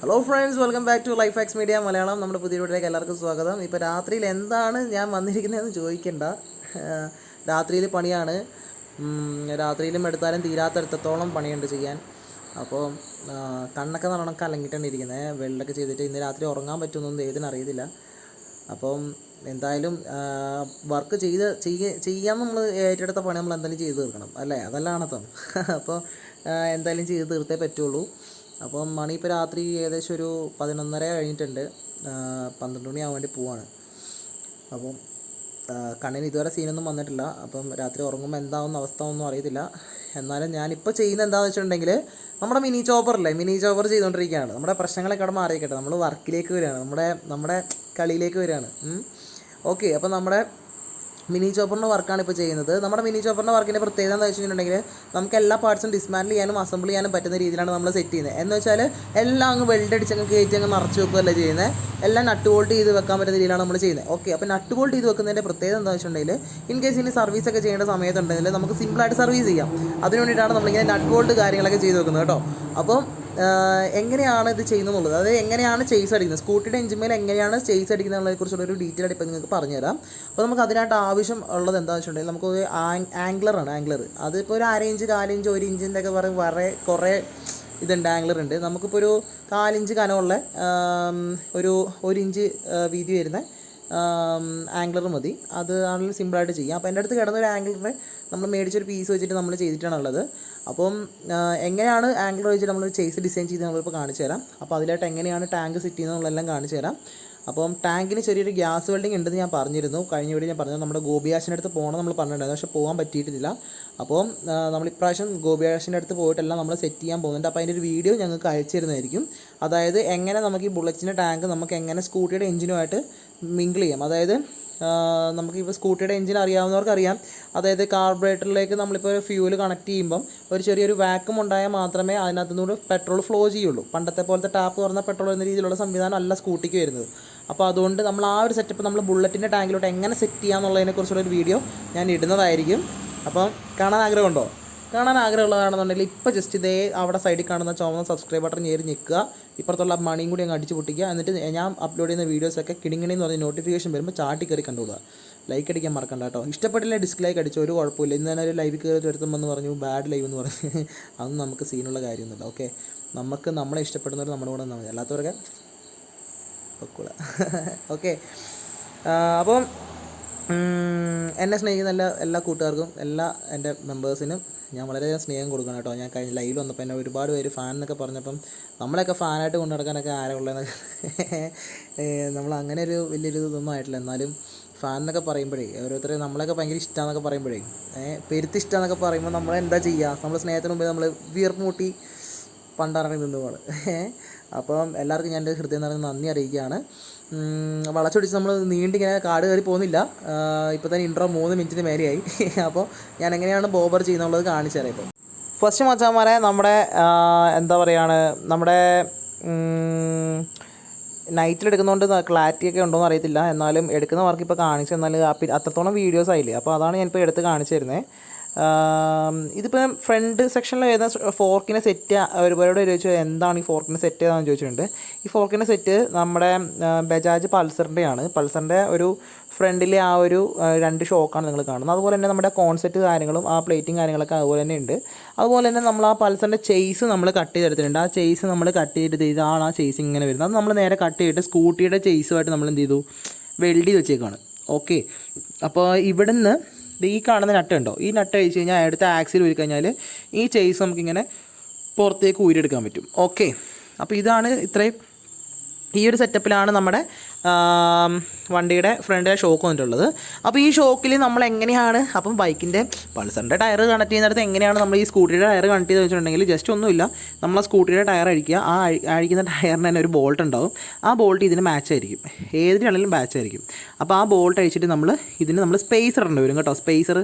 Hello friends, welcome back to Life Axe Media Malayalam. നമ്മുടെ പുതിയ വീട്ടിലേക്ക് എല്ലാവർക്കും സ്വാഗതം. ഇപ്പോൾ രാത്രിയിൽ എന്താണ് ഞാൻ വന്നിരിക്കുന്നതെന്ന് ചോദിക്കേണ്ട. രാത്രിയിൽ പണിയാണ്. രാത്രിയിലും എടുത്താലും തീരാത്തടത്തോളം പണിയുണ്ട് ചെയ്യാൻ. അപ്പോൾ കണ്ണൊക്കെ നല്ലോണം കലങ്ങിയിട്ടാണ് ഇരിക്കുന്നത്. വെള്ളമൊക്കെ ചെയ്തിട്ട് ഇന്ന് രാത്രി ഉറങ്ങാൻ പറ്റുമെന്നൊന്നും ദൈവത്തിന് അറിയത്തില്ല. അപ്പം എന്തായാലും വർക്ക് ചെയ്യാൻ നമ്മൾ ഏറ്റെടുത്ത പണി നമ്മൾ എന്തായാലും ചെയ്ത് തീർക്കണം അല്ലേ? അതല്ല ആണത്തം. അപ്പോൾ എന്തായാലും ചെയ്ത് തീർത്തേ പറ്റുള്ളൂ. അപ്പം മണി ഇപ്പോൾ രാത്രി ഏകദേശം ഒരു 11:30 കഴിഞ്ഞിട്ടുണ്ട്. 12 മണിയാവാൻ വേണ്ടി പോവാണ്. അപ്പം കണ്ണിന് ഇതുവരെ സീനൊന്നും വന്നിട്ടില്ല. അപ്പം രാത്രി ഉറങ്ങുമ്പോൾ എന്താവുന്ന അവസ്ഥ ഒന്നും അറിയത്തില്ല. എന്നാലും ഞാനിപ്പോൾ ചെയ്യുന്നത് എന്താണെന്ന് വെച്ചിട്ടുണ്ടെങ്കിൽ, നമ്മുടെ മിനി ചോപ്പർ ചെയ്തുകൊണ്ടിരിക്കുകയാണ്. നമ്മുടെ പ്രശ്നങ്ങളൊക്കെ അവിടെ മാറിയിക്കട്ടെ. നമ്മൾ വർക്കിലേക്ക് വരികയാണ്, നമ്മുടെ കളിയിലേക്ക് വരികയാണ്. ഓക്കെ, അപ്പോൾ നമ്മുടെ മിനി ചോപ്പറിൻ്റെ വർക്കാണ് ഇപ്പോൾ ചെയ്യുന്നത്. നമ്മുടെ മിനി ചോപ്പറിൻ്റെ വർക്കിൻ്റെ പ്രത്യേകത എന്താ വെച്ചിട്ടുണ്ടെങ്കിൽ, നമുക്ക് എല്ലാ പാർട്സും ഡിസ്മാൻഡിൽ ചെയ്യാനും അസംബിൾ ചെയ്യാനും പറ്റുന്ന രീതിയിലാണ് നമ്മൾ സെറ്റ് ചെയ്യുന്നത്. എന്ന് വെച്ചാൽ എല്ലാം അങ്ങ് വെൽഡ് അടിച്ചങ്ങ് കയറ്റി അങ്ങ് നിറച്ച് വെക്കുകയല്ല ചെയ്യുന്നത്. എല്ലാം നട്ട് ബോൾട്ട് ചെയ്ത് വെക്കാൻ പറ്റുന്ന രീതിയിലാണ് നമ്മൾ ചെയ്യുന്നത്. ഓക്കെ, അപ്പോൾ നട്ട് ബോൾട്ട് ചെയ്ത് വെക്കുന്നതിൻ്റെ പ്രത്യേകത എന്താ വെച്ചിട്ടുണ്ടെങ്കിൽ, ഇൻ കേസ് ഇനി സർവീസൊക്കെ ചെയ്യേണ്ട സമയത്തുണ്ടെങ്കിൽ നമുക്ക് സിമ്പിളായിട്ട് സർവീസ് ചെയ്യാം. അതിന് വേണ്ടിയിട്ടാണ് നമ്മളിങ്ങനെ നട്ട് ബോൾട്ട് കാര്യങ്ങളൊക്കെ ചെയ്ത് വെക്കുന്നത് കേട്ടോ. അപ്പോൾ എങ്ങനെയാണ് ഇത് ചെയ്യുന്നതെന്നുള്ളത്, അതായത് എങ്ങനെയാണ് ചേസ് അടിക്കുന്നത്, സ്കൂട്ടിയുടെ എഞ്ചിന്മേൽ എങ്ങനെയാണ് ചേസ് അടിക്കുന്നതിനെക്കുറിച്ചുള്ള ഒരു ഡീറ്റെയിൽ ആയിട്ട് ഇപ്പോൾ നിങ്ങൾക്ക് പറഞ്ഞുതരാം. അപ്പോൾ നമുക്ക് അതിനായിട്ട് ആവശ്യം ഉള്ളത് എന്താണെന്ന് വെച്ചിട്ടുണ്ടെങ്കിൽ, നമുക്കൊരു ആംഗ്ലർ. അതിപ്പോൾ ഒരു 1/2 ഇഞ്ച്, 4 ഇഞ്ച്, 1 ഇഞ്ചിൻ്റെ ഒക്കെ കുറേ ഇതുണ്ട്, ആംഗ്ലർ ഉണ്ട്. നമുക്കിപ്പോൾ ഒരു 4 ഇഞ്ച് കനമുള്ള ഒരു 1 ഇഞ്ച് വീതി വരുന്ന ആംഗ്ലർ മതി. അത് ആണെങ്കിലും സിമ്പിളായിട്ട് ചെയ്യാം. അപ്പോൾ എൻ്റെ അടുത്ത് കിടന്നൊരു ആംഗ്ലറിനെ നമ്മൾ മേടിച്ചൊരു പീസ് വെച്ചിട്ട് നമ്മൾ ചെയ്തിട്ടാണുള്ളത്. അപ്പം എങ്ങനെയാണ് ആംഗ്ലർ വെച്ചിട്ട് നമ്മൾ ചേസ് ഡിസൈൻ ചെയ്ത് നമ്മളിപ്പോൾ കാണിച്ചു തരാം. അപ്പോൾ അതിലായിട്ട് എങ്ങനെയാണ് ടാങ്ക് സെറ്റ് ചെയ്യുന്നതെന്നുള്ളതെല്ലാം കാണിച്ചു തരാം. അപ്പം ടാങ്കിന് ചെറിയൊരു ഗ്യാസ് വെൽഡിങ് ഉണ്ടെന്ന് ഞാൻ പറഞ്ഞിരുന്നു. കഴിഞ്ഞ വീഡിയോ ഞാൻ പറഞ്ഞത് നമ്മുടെ ഗോപിയാശിൻ്റെ അടുത്ത് പോകണം നമ്മൾ പറഞ്ഞിട്ടുണ്ടായിരുന്നു, പക്ഷേ പോകാൻ പറ്റിയിട്ടില്ല. അപ്പം നമ്മളിപ്രാവശ്യം ഗോപിയാശിൻ്റെ അടുത്ത് പോയിട്ടെല്ലാം നമ്മൾ സെറ്റ് ചെയ്യാൻ പോകുന്നുണ്ട്. അപ്പോൾ അതിൻ്റെ ഒരു വീഡിയോ ഞങ്ങൾക്ക് അയച്ചു തരുന്നതായിരിക്കും. അതായത് എങ്ങനെ നമുക്ക് ഈ ബുള്ളറ്റിൻ്റെ ടാങ്ക് നമുക്ക് എങ്ങനെ സ്കൂട്ടിയുടെ എഞ്ചിനുമായിട്ട് മിങ്കിൾ ചെയ്യാം. അതായത് നമുക്കിപ്പോൾ സ്കൂട്ടിയുടെ എഞ്ചിൻ അറിയാവുന്നവർക്കറിയാം. അതായത് കാർബറേറ്ററിലേക്ക് നമ്മളിപ്പോൾ ഫ്യൂല് കണക്ട് ചെയ്യുമ്പം ഒരു ചെറിയൊരു വാക്യൂം ഉണ്ടായാൽ മാത്രമേ അതിനകത്തുനിന്ന് പെട്രോൾ ഫ്ലോ ചെയ്യുള്ളൂ. പണ്ടത്തെ പോലത്തെ ടാപ്പ് തുറന്ന പെട്രോൾ എന്ന രീതിയിലുള്ള സംവിധാനം അല്ല സ്കൂട്ടിക്ക് വരുന്നത്. അപ്പോൾ അതുകൊണ്ട് നമ്മൾ ആ ഒരു സെറ്റപ്പ് നമ്മൾ ബുള്ളറ്റിൻ്റെ ടാങ്കിലോട്ട് എങ്ങനെ സെറ്റ് ചെയ്യാമെന്നുള്ളതിനെക്കുറിച്ചുള്ളൊരു വീഡിയോ ഞാൻ ഇടുന്നതായിരിക്കും. അപ്പം കാണാൻ ആഗ്രഹമുള്ളതാണെന്നുണ്ടെങ്കിൽ ഇപ്പോൾ ജസ്റ്റ് ഇതേ അവിടെ സൈഡിൽ കാണുന്ന ചുവന്ന സബ്സ്ക്രൈബ് ബട്ടൺ കയറി നിൽക്കുക. ഇപ്പുറത്തുള്ള മണിയും കൂടി അങ്ങ് അടിച്ച് പൊട്ടിക്കുക. എന്നിട്ട് ഞാൻ അപ്ലോഡ് ചെയ്യുന്ന വീഡിയോസൊക്കെ കിടിങ്ങിണെന്ന് പറഞ്ഞ് നോട്ടിഫിക്കേഷൻ വരുമ്പോൾ ചാട്ടി കയറി കണ്ടുകൊള്ളുക. ലൈക്ക് അടിക്കാൻ മറക്കണ്ട കേട്ടോ. ഇഷ്ടപ്പെട്ടില്ല ഡിസ്ലൈക്ക് അടിച്ചു, ഒരു കുഴപ്പമില്ല. ഇന്ന് തന്നെ ഒരു ലൈവ് കയറി വരുത്തുമെന്ന് പറഞ്ഞു, ബാഡ് ലൈവ് എന്ന് പറഞ്ഞു. അതൊന്നും നമുക്ക് സീനുള്ള കാര്യമൊന്നുമില്ല. ഓക്കെ, നമുക്ക് നമ്മളെ ഇഷ്ടപ്പെടുന്നവർ നമ്മുടെ കൂടെ നിന്നാൽ മതി, അല്ലാത്തവരൊക്കെ പൊക്കൂല. ഓക്കെ, അപ്പം എന്നെ സ്നേഹിക്കുന്ന എല്ലാ കൂട്ടുകാർക്കും, എല്ലാ എൻ്റെ മെമ്പേഴ്സിനും ഞാൻ വളരെയധികം സ്നേഹം കൊടുക്കണം കേട്ടോ. ഞാൻ കഴിഞ്ഞ ലൈവിൽ വന്നപ്പോൾ എന്നെ ഒരുപാട് പേര് ഫാൻ എന്നൊക്കെ പറഞ്ഞപ്പം നമ്മളെയൊക്കെ ഫാനായിട്ട് കൊണ്ടു നടക്കാനൊക്കെ ആരാ ഉള്ളതെന്നൊക്കെ നമ്മൾ അങ്ങനെ ഒരു വലിയൊരു ഇതൊന്നും ആയിട്ടില്ല. എന്നാലും ഫാൻ എന്നൊക്കെ പറയുമ്പോഴേ ഓരോരുത്തരെ നമ്മളൊക്കെ ഭയങ്കര ഇഷ്ടമാണെന്നൊക്കെ പറയുമ്പോഴേ പെരുത്ത് ഇഷ്ടമാണെന്നൊക്കെ പറയുമ്പോൾ നമ്മളെന്താ ചെയ്യുക, നമ്മൾ സ്നേഹത്തിന് മുമ്പേ നമ്മൾ വീർപ്പ് മുട്ടി പണ്ടിറങ്ങി നിന്നുപോണ്. അപ്പം എല്ലാവർക്കും ഞാൻ എൻ്റെ ഹൃദയം നിറഞ്ഞ് നന്ദി അറിയിക്കുകയാണ്. വളച്ചൊടിച്ച് നമ്മൾ നീണ്ടിങ്ങനെ കാട് കയറി പോകുന്നില്ല. ഇപ്പോൾ തന്നെ ഇൻട്രോ 3 മിനിറ്റിന് മേലെയായി. അപ്പോൾ ഞാൻ എങ്ങനെയാണ് ബോബർ ചെയ്യുന്നുള്ളത് കാണിച്ചു തരാം. ഇപ്പോൾ ഫസ്റ്റ് മച്ചാന്മാരെ, നമ്മുടെ എന്താ പറയുകയാണ്, നമ്മുടെ നൈറ്റിലെടുക്കുന്നതുകൊണ്ട് ക്ലാരിറ്റിയൊക്കെ ഉണ്ടോയെന്ന് അറിയത്തില്ല. എന്നാലും എടുക്കുന്ന വർക്ക് ഇപ്പോൾ കാണിച്ചു തന്നാൽ അത്രത്തോളം വീഡിയോസ് ആയില്ലേ. അപ്പോൾ അതാണ് ഞാനിപ്പോൾ എടുത്ത് കാണിച്ചു തരുന്നത്. ഇതിപ്പോൾ ഫ്രണ്ട് സെക്ഷനിൽ വരുന്ന ഫോർക്കിനെ സെറ്റ് ഒരുപാട് ചോദിച്ചു എന്താണ് ഈ ഫോർക്കിനെ സെറ്റ് ചെയ്തതെന്ന് ചോദിച്ചിട്ടുണ്ട്. ഈ ഫോർക്കിനെ സെറ്റ് നമ്മുടെ ബജാജ് പൾസറിൻ്റെ ഒരു ഫ്രണ്ടിലെ ആ ഒരു 2 ഷോക്കാണ് നിങ്ങൾ കാണുന്നത്. അതുപോലെ തന്നെ നമ്മുടെ കോൺസെപ്റ്റ് കാര്യങ്ങളും ആ പ്ലേറ്റിംഗ് കാര്യങ്ങളൊക്കെ അതുപോലെ തന്നെ ഉണ്ട്. അതുപോലെ തന്നെ നമ്മൾ ആ പൾസറിൻ്റെ ചേസ് നമ്മൾ കട്ട് ചെയ്തെടുത്തിട്ടുണ്ട്. ആ ചേസ് നമ്മൾ കട്ട് ചെയ്തിട്ട് ഇതാണ് ആ ചേസ് ഇങ്ങനെ വരുന്നത്. അത് നമ്മൾ നേരെ കട്ട് ചെയ്തിട്ട് സ്കൂട്ടിയുടെ ചേസുമായിട്ട് നമ്മൾ എന്ത് ചെയ്തു, വെൽഡ് ചെയ്ത് വെച്ചേക്കാണ്. ഓക്കെ, അപ്പോൾ ഇവിടുന്ന് ഈ കാണുന്ന നട്ട് ഉണ്ടോ, ഈ നട്ട് അഴിച്ച് കഴിഞ്ഞാൽ അടുത്ത ആക്സിൽ ഊരി കഴിഞ്ഞാൽ ഈ ചേസ് നമുക്കിങ്ങനെ പുറത്തേക്ക് ഊരിയെടുക്കാൻ പറ്റും. ഓക്കെ, അപ്പോൾ ഇതാണ് ഈ ഒരു സെറ്റപ്പിലാണ് നമ്മുടെ വണ്ടിയുടെ ഫ്രണ്ടിലെ ഷോക്ക് വന്നിട്ടുള്ളത്. അപ്പോൾ ഈ ഷോക്കിൽ നമ്മൾ എങ്ങനെയാണ്, അപ്പം ബൈക്കിൻ്റെ പൾസറിൻ്റെ ടയർ കണക്ട് ചെയ്യുന്നിടത്ത് എങ്ങനെയാണ് നമ്മൾ ഈ സ്കൂട്ടിയുടെ ടയർ കണക്ട് ചെയ്ത് വെച്ചിട്ടുണ്ടെങ്കിൽ ജസ്റ്റ് ഒന്നുമില്ല, നമ്മൾ ആ സ്കൂട്ടിയുടെ ടയർ അഴിക്കുക. ആ അഴിക്കുന്ന ടയറിന് തന്നെ ഒരു ബോൾട്ട് ഉണ്ടാവും. ആ ബോൾട്ട് ഇതിന് മാച്ച് ആയിരിക്കും, ഏതിനാണെങ്കിലും മാച്ച് ആയിരിക്കും. അപ്പോൾ ആ ബോൾട്ട് അഴിച്ചിട്ട് ഇതിന് നമ്മൾ സ്പേസർ ഇടേണ്ടി വരും കേട്ടോ.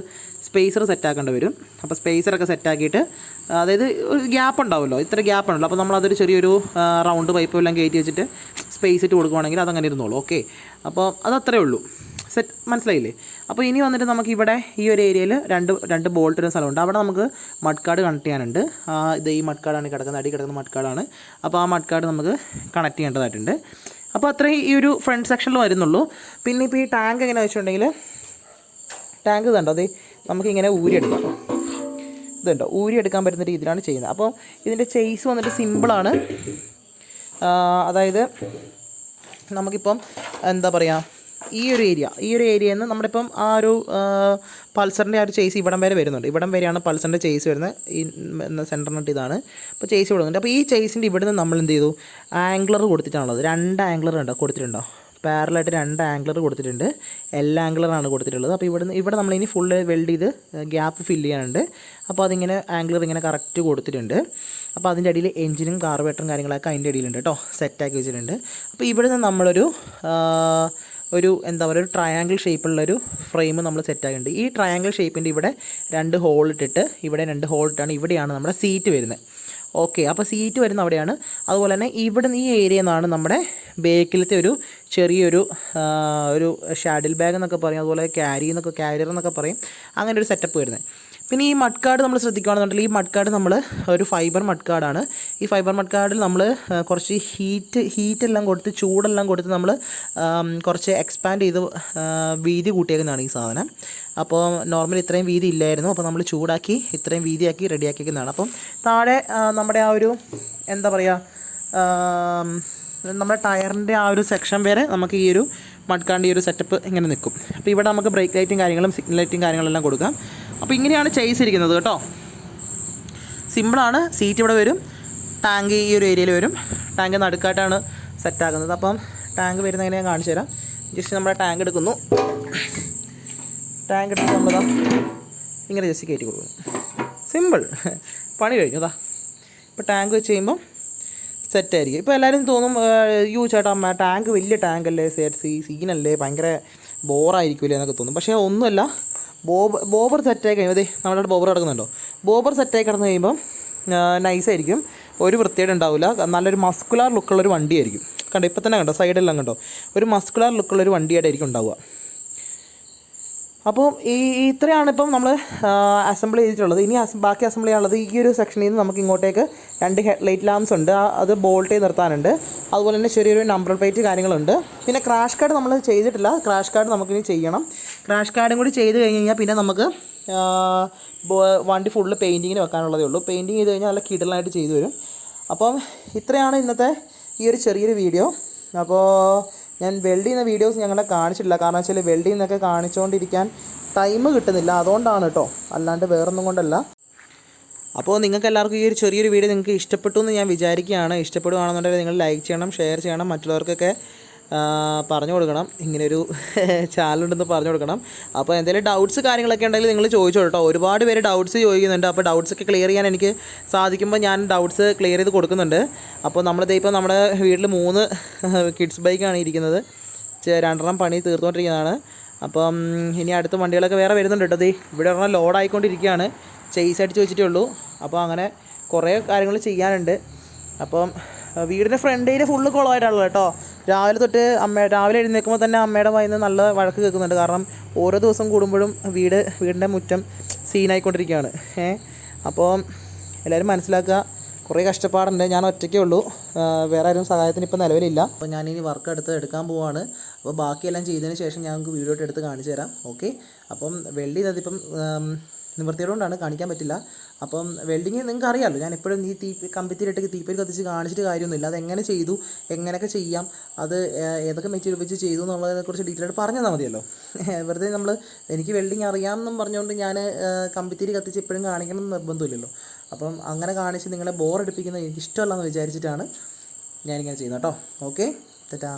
സ്പേസർ സെറ്റാക്കേണ്ടി വരും. അപ്പോൾ സ്പേസറൊക്കെ സെറ്റാക്കിയിട്ട്, അതായത് ഒരു ഗ്യാപ്പ് ഉണ്ടാവുമല്ലോ, ഇത്ര ഗ്യാപ്പ് ഉണ്ടല്ലോ. അപ്പോൾ നമ്മളതൊരു ചെറിയൊരു റൗണ്ട് പൈപ്പ് എല്ലാം കയറ്റി വെച്ചിട്ട് സ്പേസ് ഇട്ട് കൊടുക്കുവാണെങ്കിൽ അതങ്ങനെ ഇരുന്നോളൂ. ഓക്കെ, അപ്പോൾ അതത്രേ ഉള്ളൂ. സെറ്റ് മനസ്സിലായില്ലേ? അപ്പോൾ ഇനി വന്നിട്ട് നമുക്കിവിടെ ഈ ഒരു ഏരിയയിൽ രണ്ട് ബോൾട്ട് ഒരു സ്ഥലമുണ്ട്. അവിടെ നമുക്ക് മഡ് കാർഡ് കണക്ട് ചെയ്യാനുണ്ട്. ഇത് ഈ മഡ് കാർഡാണ് കിടക്കുന്നത്, അടി കിടക്കുന്ന മഡ് കാർഡാണ്. അപ്പോൾ ആ മഡ് കാർഡ് നമുക്ക് കണക്ട് ചെയ്യേണ്ടതായിട്ടുണ്ട്. അപ്പോൾ അത്രയും ഈ ഒരു ഫ്രണ്ട് സെക്ഷനിൽ വരുന്നുള്ളൂ. പിന്നെ ഇപ്പോൾ ഈ ടാങ്ക് എങ്ങനെ വെച്ചിട്ടുണ്ടെങ്കിൽ ടാങ്ക് കണ്ടോ, അത് നമുക്കിങ്ങനെ ഊരിയെടുക്കാം. ഇതുണ്ടോ, ഊരിയെടുക്കാൻ പറ്റുന്ന രീതിയിലാണ് ചെയ്യുന്നത്. അപ്പോൾ ഇതിൻ്റെ ചെയ്സ് വന്നിട്ട് സിമ്പിളാണ്. അതായത് നമുക്കിപ്പം എന്താ പറയുക, ഈ ഒരു ഏരിയയിൽ നിന്ന് നമ്മളിപ്പം ആ ഒരു പൾസറിൻ്റെ ആ ഒരു ചേസ് ഇവിടം വരെ വരുന്നുണ്ട്. ഇവിടം വരെയാണ് പൾസറിൻ്റെ ചേസ് വരുന്നത്. ഈ സെൻറ്ററിനിട്ട് ഇതാണ് ഇപ്പോൾ ചേസ് കൊടുക്കുന്നുണ്ട്. അപ്പോൾ ഈ ചേസിൻ്റെ ഇവിടെ നിന്ന് നമ്മൾ എന്ത് ചെയ്തു, ആംഗ്ലർ കൊടുത്തിട്ടാണുള്ളത്. 2 ആംഗ്ലർ ഉണ്ടോ, കൊടുത്തിട്ടുണ്ടോ, പാരലായിട്ട് 2 ആംഗ്ലർ കൊടുത്തിട്ടുണ്ട്. ആംഗ്ലറാണ് കൊടുത്തിട്ടുള്ളത്. അപ്പോൾ ഇവിടെ നമ്മളിനി ഫുള്ള് വെൽഡ് ചെയ്ത് ഗ്യാപ്പ് ഫില്ല് ചെയ്യാനുണ്ട്. അപ്പോൾ അതിങ്ങനെ ആംഗ്ലർ ഇങ്ങനെ കറക്റ്റ് കൊടുത്തിട്ടുണ്ട്. അപ്പോൾ അതിൻ്റെ അടിയിൽ എഞ്ചിനും കാർബറേറ്ററും കാര്യങ്ങളൊക്കെ അതിൻ്റെ അടിയിലുണ്ട് കേട്ടോ, സെറ്റാക്കി വെച്ചിട്ടുണ്ട്. അപ്പോൾ ഇവിടെ നിന്ന് നമ്മളൊരു എന്താ പറയുക, ഒരു ട്രയാങ്കിൾ ഷേപ്പുള്ളൊരു ഫ്രെയിം നമ്മൾ സെറ്റാക്കിയിട്ടുണ്ട്. ഈ ട്രയാങ്കിൾ ഷേപ്പിൻ്റെ ഇവിടെ 2 ഹോൾ ഇട്ടിട്ട് ഇവിടെ 2 ഹോൾ ഇട്ടാണ് ഇവിടെയാണ് നമ്മുടെ സീറ്റ് വരുന്നത്. ഓക്കെ, അപ്പോൾ സീറ്റ് വരുന്ന അവിടെയാണ്. അതുപോലെ തന്നെ ഇവിടെ ഈ ഏരിയയിൽ നിന്നാണ് നമ്മുടെ ബേക്കിലത്തെ ഒരു ചെറിയൊരു ഷാഡിൽ ബാഗ് എന്നൊക്കെ പറയും, അതുപോലെ ക്യാരിയർ എന്നൊക്കെ പറയും, അങ്ങനെ ഒരു സെറ്റപ്പ് വരുന്നത്. പിന്നെ ഈ മഡ് കാർഡ് നമ്മൾ ശ്രദ്ധിക്കുകയാണെന്നുണ്ടെങ്കിൽ ഈ മഡ് കാർഡ് നമ്മൾ ഒരു ഫൈബർ മഡ് കാർഡാണ്. ഈ ഫൈബർ മഡ് കാർഡിൽ നമ്മൾ കുറച്ച് ഹീറ്റെല്ലാം കൊടുത്ത് ചൂടെല്ലാം കൊടുത്ത് നമ്മൾ കുറച്ച് എക്സ്പാൻഡ് ചെയ്ത് വീതി കൂട്ടിയേക്കുന്നതാണ് ഈ സാധനം. അപ്പോൾ നോർമലി ഇത്രയും വീതി ഇല്ലായിരുന്നു. അപ്പോൾ നമ്മൾ ചൂടാക്കി ഇത്രയും വീതിയാക്കി റെഡിയാക്കിക്കുന്നതാണ്. അപ്പം താഴെ നമ്മുടെ ആ ഒരു എന്താ പറയുക, നമ്മുടെ ടയറിൻ്റെ ആ ഒരു സെക്ഷൻ വരെ നമുക്ക് ഈ ഒരു മഡ് കാർഡിൻ്റെ ഈ ഒരു സെറ്റപ്പ് ഇങ്ങനെ നിൽക്കും. അപ്പോൾ ഇവിടെ നമുക്ക് ബ്രേക്ക് ലൈറ്റും കാര്യങ്ങളും സിഗ്നൽ ലൈറ്റും കാര്യങ്ങളെല്ലാം കൊടുക്കാം. അപ്പോൾ ഇങ്ങനെയാണ് ചെയ്തിരിക്കുന്നത് കേട്ടോ. സിമ്പിളാണ്. സീറ്റ് ഇവിടെ വരും, ടാങ്ക് ഈ ഒരു ഏരിയയിൽ വരും. ടാങ്ക് നടുക്കായിട്ടാണ് സെറ്റാക്കുന്നത്. അപ്പം ടാങ്ക് വരുന്നതിനെ ഞാൻ കാണിച്ചു തരാം. ജസ്റ്റ് നമ്മുടെ ടാങ്ക് എടുക്കുന്നു. ടാങ്ക് എടുത്ത് നമ്മളിതാ ഇങ്ങനെ ജസ്റ്റ് കയറ്റി കൊടുക്കുന്നു. സിമ്പിൾ, പണി കഴിഞ്ഞു. അതാ ഇപ്പോൾ ടാങ്ക് വെച്ച് കഴിയുമ്പം സെറ്റായിരിക്കും. ഇപ്പോൾ എല്ലാവരും തോന്നും, ചേട്ടാ ടാങ്ക് വലിയ ടാങ്കല്ലേ, സീനല്ലേ, ഭയങ്കര ബോറായിരിക്കില്ലേ എന്നൊക്കെ തോന്നും. പക്ഷേ ഒന്നുമല്ല, ബോബർ സെറ്റായി കഴിയുമ്പോൾ നമ്മുടെ ബോബർ കിടക്കുന്നുണ്ടോ, ബോബർ സെറ്റായി കിടന്ന് കഴിയുമ്പം നൈസായിരിക്കും, ഒരു വൃത്തിയേട് ഉണ്ടാവില്ല. നല്ലൊരു മസ്കുലാർ ലുക്കുള്ളൊരു വണ്ടിയായിരിക്കും. കണ്ടോ, ഇപ്പം തന്നെ കണ്ടോ, സൈഡെല്ലാം കണ്ടോ, ഒരു മസ്കുലാർ ലുക്കുള്ളൊരു വണ്ടിയായിട്ടായിരിക്കും ഉണ്ടാവുക. അപ്പോൾ ഇത്രയാണ് ഇപ്പം നമ്മൾ അസംബിൾ ചെയ്തിട്ടുള്ളത്. ഇനി ബാക്കി അസംബിൾ ചെയ്യാനുള്ളത് ഈ ഒരു സെക്ഷനിൽ നിന്ന് നമുക്ക് ഇങ്ങോട്ടേക്ക് 2 ഹെഡ്ലൈറ്റ് ലാംപ്സ് ഉണ്ട്, അത് ബോൾട്ട് ചെയ്ത് നിർത്താനുണ്ട്. അതുപോലെ തന്നെ ചെറിയൊരു നമ്പർ പ്ലേറ്റ് കാര്യങ്ങളുണ്ട്. പിന്നെ ക്രാഷ് കാർഡ് നമ്മൾ ചെയ്തിട്ടില്ല, ക്രാഷ് കാർഡ് നമുക്കിനി ചെയ്യണം. ക്രാഷ് കാർഡും കൂടി ചെയ്ത് കഴിഞ്ഞ് കഴിഞ്ഞാൽ പിന്നെ നമുക്ക് വണ്ടി ഫുള്ള് പെയിൻറ്റിങ്ങിന് വെക്കാനുള്ളതേ ഉള്ളൂ. പെയിൻറ്റിങ് ചെയ്ത് കഴിഞ്ഞാൽ നല്ല കിടലായിട്ട് ചെയ്തു വരും. അപ്പം ഇത്രയാണ് ഇന്നത്തെ ഈ ഒരു ചെറിയൊരു വീഡിയോ. അപ്പോൾ ഞാൻ വെൽഡ് ചെയ്യുന്ന വീഡിയോസ് ഞങ്ങളെ കാണിച്ചിട്ടില്ല, കാരണം വെച്ചാൽ വെൽഡ് ചെയ്യുന്നതൊക്കെ കാണിച്ചുകൊണ്ടിരിക്കാൻ ടൈം കിട്ടുന്നില്ല, അതുകൊണ്ടാണ് കേട്ടോ, അല്ലാണ്ട് വേറൊന്നും കൊണ്ടല്ല. അപ്പോൾ നിങ്ങൾക്ക് എല്ലാവർക്കും ഈ ഒരു ചെറിയൊരു വീഡിയോ നിങ്ങൾക്ക് ഇഷ്ടപ്പെട്ടു എന്ന് ഞാൻ വിചാരിക്കുകയാണ്. ഇഷ്ടപ്പെടുകയാണെന്നുണ്ടെങ്കിൽ നിങ്ങൾ ലൈക്ക് ചെയ്യണം, ഷെയർ ചെയ്യണം, മറ്റുള്ളവർക്കൊക്കെ പറഞ്ഞു കൊടുക്കണം, ഇങ്ങനെയൊരു ചാനലുണ്ടെന്ന് പറഞ്ഞു കൊടുക്കണം. അപ്പോൾ എന്തെങ്കിലും ഡൗട്ട്സ് കാര്യങ്ങളൊക്കെ ഉണ്ടെങ്കിൽ നിങ്ങൾ ചോദിച്ചോ കേട്ടോ. ഒരുപാട് പേര് ഡൗട്ട്സ് ചോദിക്കുന്നുണ്ട്. അപ്പോൾ ഡൗട്ട്സൊക്കെ ക്ലിയർ ചെയ്യാൻ എനിക്ക് സാധിക്കുമ്പോൾ ഞാൻ ഡൗട്ട്സ് ക്ലിയർ ചെയ്ത് കൊടുക്കുന്നുണ്ട്. അപ്പോൾ ഇപ്പോൾ നമ്മുടെ വീട്ടിൽ 3 കിഡ്സ് ബൈക്കാണ് ഇരിക്കുന്നത്. 2 പണി തീർത്തുകൊണ്ടിരിക്കുന്നതാണ്. അപ്പം ഇനി അടുത്ത വണ്ടികളൊക്കെ വേറെ വരുന്നുണ്ട് കേട്ടോ. ഇവിടെ പറഞ്ഞാൽ ലോഡായിക്കൊണ്ടിരിക്കുകയാണ്, ചെയ്സ് അടിച്ച് വെച്ചിട്ടേ ഉള്ളൂ. അപ്പോൾ അങ്ങനെ കുറേ കാര്യങ്ങൾ ചെയ്യാനുണ്ട്. അപ്പം വീടിൻ്റെ ഫ്രണ്ട് ഏരിയ ഫുള്ള് കുളമായിട്ടുള്ളത് കേട്ടോ. രാവിലെ തൊട്ട് രാവിലെ എഴുന്നേൽക്കുമ്പോൾ തന്നെ അമ്മയുടെ വായിൽ നിന്ന് നല്ല വഴക്ക് കേൾക്കുന്നുണ്ട്. കാരണം ഓരോ ദിവസം കൂടുമ്പോഴും വീടിൻ്റെ മുറ്റം സീനായിക്കൊണ്ടിരിക്കുകയാണ്. അപ്പോൾ എല്ലാവരും മനസ്സിലാക്കുക, കുറേ കഷ്ടപ്പാടുണ്ട്. ഞാൻ ഒറ്റയ്ക്കേ ഉള്ളൂ, വേറെ ആരും സഹായത്തിന് ഇപ്പോൾ നിലവിലില്ല. അപ്പോൾ ഞാനിനി വർക്ക് എടുക്കാൻ പോവാണ്. അപ്പോൾ ബാക്കിയെല്ലാം ചെയ്തതിന് ശേഷം ഞങ്ങൾക്ക് വീഡിയോ എടുത്ത് കാണിച്ചു തരാം. ഓക്കെ, അപ്പം വെൽഡ് ചെയ്തതിപ്പം നിവൃത്തിയോടുകൊണ്ടാണ് കാണിക്കാൻ പറ്റില്ല. അപ്പം വെൽഡിങ് നിങ്ങൾക്ക് അറിയാമല്ലോ, ഞാൻ എപ്പോഴും ഈ കമ്പിത്തിരിട്ടൊക്കെ തീപ്പരി കത്തിച്ച് കാണിച്ചിട്ട് കാര്യമൊന്നുമില്ല. അതെങ്ങനെ ചെയ്തു, എങ്ങനെയൊക്കെ ചെയ്യാം, അത് ഏതൊക്കെ മെറ്റീരിയൽ ഉപയോഗിച്ച് ചെയ്തു എന്നുള്ളതിനെക്കുറിച്ച് ഡീറ്റെയിൽ ആയിട്ട് പറഞ്ഞു തന്നാൽ മതിയല്ലോ. വെറുതെ എനിക്ക് വെൽഡിങ് അറിയാമെന്നും പറഞ്ഞുകൊണ്ട് ഞാൻ കമ്പിത്തിരി കത്തിച്ച് എപ്പോഴും കാണിക്കണം എന്ന് നിർബന്ധമില്ലല്ലോ. അപ്പം അങ്ങനെ കാണിച്ച് നിങ്ങളെ ബോറടിപ്പിക്കുന്നത് എനിക്കിഷ്ടമല്ല എന്ന് വിചാരിച്ചിട്ടാണ് ഞാനിങ്ങനെ ചെയ്യുന്നത് കേട്ടോ. ഓക്കെ, തെറ്റാ.